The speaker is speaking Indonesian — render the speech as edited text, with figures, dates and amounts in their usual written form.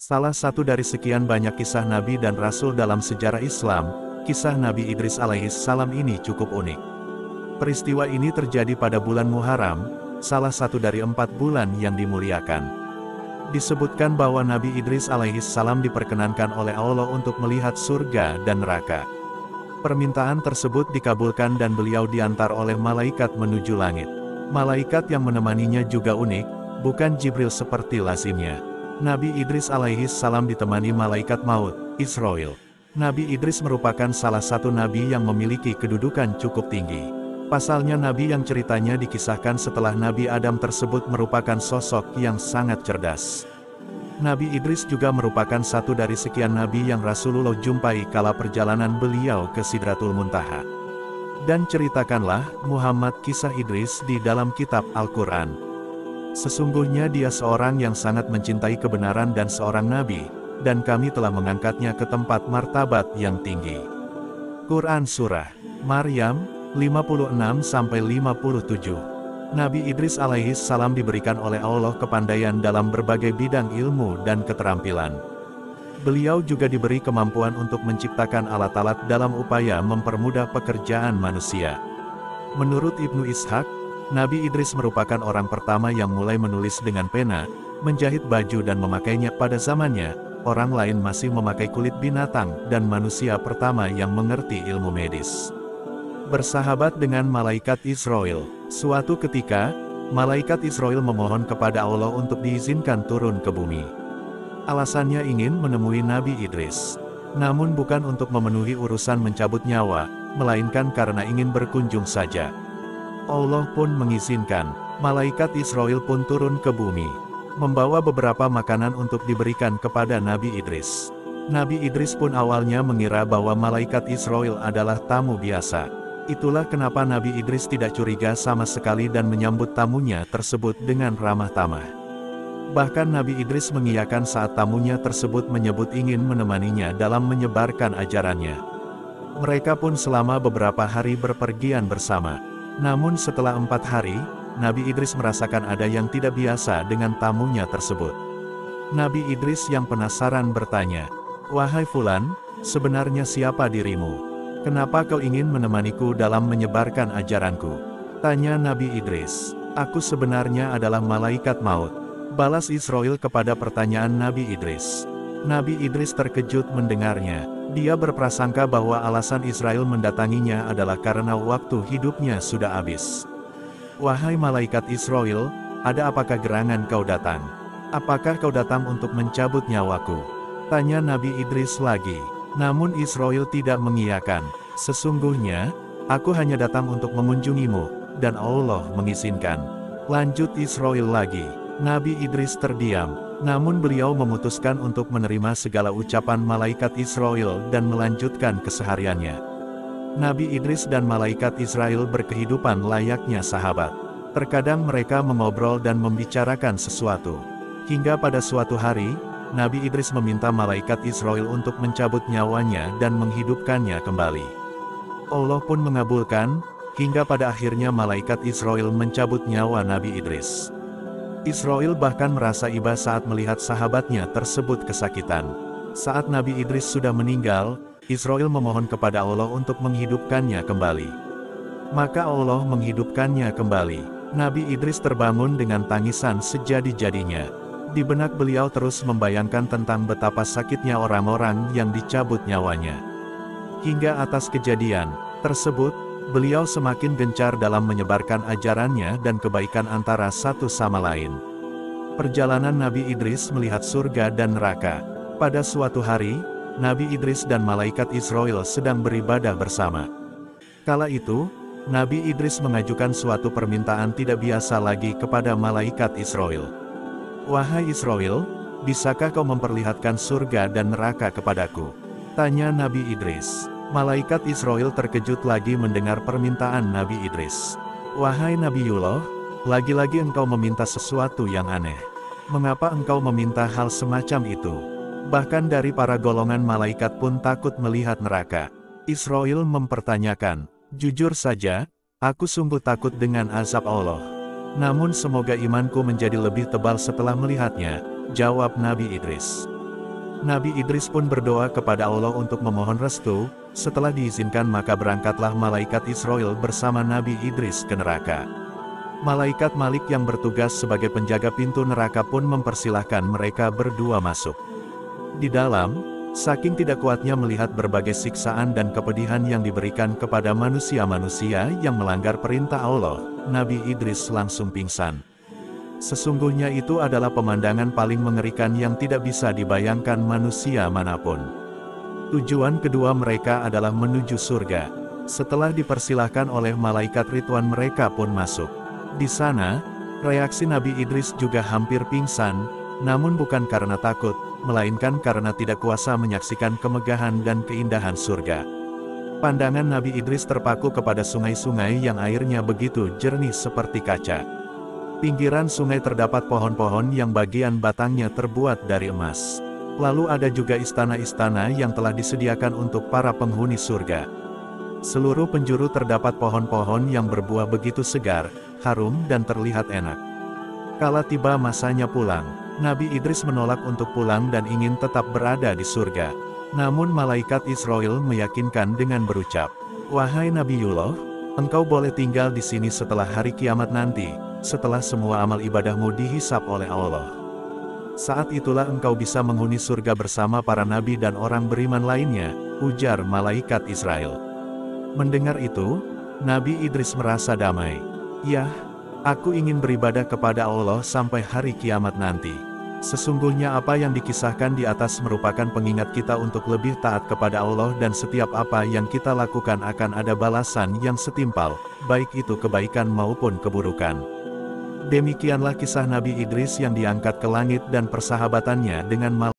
Salah satu dari sekian banyak kisah Nabi dan Rasul dalam sejarah Islam, kisah Nabi Idris alaihissalam ini cukup unik. Peristiwa ini terjadi pada bulan Muharram, salah satu dari 4 bulan yang dimuliakan. Disebutkan bahwa Nabi Idris alaihissalam diperkenankan oleh Allah untuk melihat surga dan neraka. Permintaan tersebut dikabulkan dan beliau diantar oleh malaikat menuju langit. Malaikat yang menemaninya juga unik, bukan Jibril seperti lazimnya. Nabi Idris alaihissalam ditemani malaikat maut, Israil. Nabi Idris merupakan salah satu nabi yang memiliki kedudukan cukup tinggi. Pasalnya nabi yang ceritanya dikisahkan setelah Nabi Adam tersebut merupakan sosok yang sangat cerdas. Nabi Idris juga merupakan satu dari sekian nabi yang Rasulullah jumpai kala perjalanan beliau ke Sidratul Muntaha. Dan ceritakanlah Muhammad kisah Idris di dalam kitab Al-Quran. Sesungguhnya dia seorang yang sangat mencintai kebenaran dan seorang nabi, dan kami telah mengangkatnya ke tempat martabat yang tinggi. Quran Surah Maryam 56-57. Nabi Idris alaihissalam diberikan oleh Allah kepandaian dalam berbagai bidang ilmu dan keterampilan. Beliau juga diberi kemampuan untuk menciptakan alat-alat dalam upaya mempermudah pekerjaan manusia. Menurut Ibnu Ishaq, Nabi Idris merupakan orang pertama yang mulai menulis dengan pena, menjahit baju dan memakainya pada zamannya. Orang lain masih memakai kulit binatang, dan manusia pertama yang mengerti ilmu medis. Bersahabat dengan malaikat Israil. Suatu ketika, malaikat Israil memohon kepada Allah untuk diizinkan turun ke bumi. Alasannya ingin menemui Nabi Idris. Namun bukan untuk memenuhi urusan mencabut nyawa, melainkan karena ingin berkunjung saja. Allah pun mengizinkan. Malaikat Israil pun turun ke bumi, membawa beberapa makanan untuk diberikan kepada Nabi Idris. Nabi Idris pun awalnya mengira bahwa malaikat Israil adalah tamu biasa. Itulah kenapa Nabi Idris tidak curiga sama sekali dan menyambut tamunya tersebut dengan ramah tamah. Bahkan Nabi Idris mengiyakan saat tamunya tersebut menyebut ingin menemaninya dalam menyebarkan ajarannya. Mereka pun selama beberapa hari berpergian bersama. Namun setelah 4 hari, Nabi Idris merasakan ada yang tidak biasa dengan tamunya tersebut. Nabi Idris yang penasaran bertanya, "Wahai Fulan, sebenarnya siapa dirimu? Kenapa kau ingin menemaniku dalam menyebarkan ajaranku?" Tanya Nabi Idris. "Aku sebenarnya adalah malaikat maut," balas Israil kepada pertanyaan Nabi Idris. Nabi Idris terkejut mendengarnya. Dia berprasangka bahwa alasan Israil mendatanginya adalah karena waktu hidupnya sudah habis. "Wahai malaikat Israil, ada apakah gerangan kau datang? Apakah kau datang untuk mencabut nyawaku?" Tanya Nabi Idris lagi. Namun Israil tidak mengiyakan. "Sesungguhnya, aku hanya datang untuk mengunjungimu, dan Allah mengizinkan." Lanjut Israil lagi. Nabi Idris terdiam. Namun beliau memutuskan untuk menerima segala ucapan malaikat Israil dan melanjutkan kesehariannya. Nabi Idris dan malaikat Israil berkehidupan layaknya sahabat. Terkadang mereka mengobrol dan membicarakan sesuatu. Hingga pada suatu hari, Nabi Idris meminta malaikat Israil untuk mencabut nyawanya dan menghidupkannya kembali. Allah pun mengabulkan, hingga pada akhirnya malaikat Israil mencabut nyawa Nabi Idris. Israil bahkan merasa iba saat melihat sahabatnya tersebut kesakitan. Saat Nabi Idris sudah meninggal, Israil memohon kepada Allah untuk menghidupkannya kembali. Maka Allah menghidupkannya kembali. Nabi Idris terbangun dengan tangisan sejadi-jadinya. Di benak beliau terus membayangkan tentang betapa sakitnya orang-orang yang dicabut nyawanya. Hingga atas kejadian tersebut, beliau semakin gencar dalam menyebarkan ajarannya dan kebaikan antara satu sama lain. Perjalanan Nabi Idris melihat surga dan neraka. Pada suatu hari, Nabi Idris dan malaikat Israil sedang beribadah bersama. Kala itu, Nabi Idris mengajukan suatu permintaan tidak biasa lagi kepada malaikat Israil. "Wahai Israil, bisakah kau memperlihatkan surga dan neraka kepadaku?" Tanya Nabi Idris. Malaikat Israil terkejut lagi mendengar permintaan Nabi Idris. "Wahai Nabiullah, lagi-lagi engkau meminta sesuatu yang aneh. Mengapa engkau meminta hal semacam itu?" Bahkan dari para golongan malaikat pun takut melihat neraka. Israil mempertanyakan, "Jujur saja, aku sungguh takut dengan azab Allah. Namun semoga imanku menjadi lebih tebal setelah melihatnya," jawab Nabi Idris. Nabi Idris pun berdoa kepada Allah untuk memohon restu. Setelah diizinkan maka berangkatlah malaikat Israel bersama Nabi Idris ke neraka. Malaikat Malik yang bertugas sebagai penjaga pintu neraka pun mempersilahkan mereka berdua masuk. Di dalam, saking tidak kuatnya melihat berbagai siksaan dan kepedihan yang diberikan kepada manusia-manusia yang melanggar perintah Allah, Nabi Idris langsung pingsan. Sesungguhnya itu adalah pemandangan paling mengerikan yang tidak bisa dibayangkan manusia manapun. Tujuan kedua mereka adalah menuju surga. Setelah dipersilahkan oleh malaikat Ridwan mereka pun masuk. Di sana, reaksi Nabi Idris juga hampir pingsan, namun bukan karena takut, melainkan karena tidak kuasa menyaksikan kemegahan dan keindahan surga. Pandangan Nabi Idris terpaku kepada sungai-sungai yang airnya begitu jernih seperti kaca. Pinggiran sungai terdapat pohon-pohon yang bagian batangnya terbuat dari emas. Lalu ada juga istana-istana yang telah disediakan untuk para penghuni surga. Seluruh penjuru terdapat pohon-pohon yang berbuah begitu segar, harum dan terlihat enak. Kala tiba masanya pulang, Nabi Idris menolak untuk pulang dan ingin tetap berada di surga. Namun malaikat Israel meyakinkan dengan berucap, "Wahai Nabiullah, engkau boleh tinggal di sini setelah hari kiamat nanti, setelah semua amal ibadahmu dihisap oleh Allah. Saat itulah engkau bisa menghuni surga bersama para nabi dan orang beriman lainnya," ujar malaikat Israel. Mendengar itu, Nabi Idris merasa damai. "Ya, aku ingin beribadah kepada Allah sampai hari kiamat nanti. Sesungguhnya apa yang dikisahkan di atas merupakan pengingat kita untuk lebih taat kepada Allah dan setiap apa yang kita lakukan akan ada balasan yang setimpal, baik itu kebaikan maupun keburukan." Demikianlah kisah Nabi Idris yang diangkat ke langit dan persahabatannya dengan malaikat.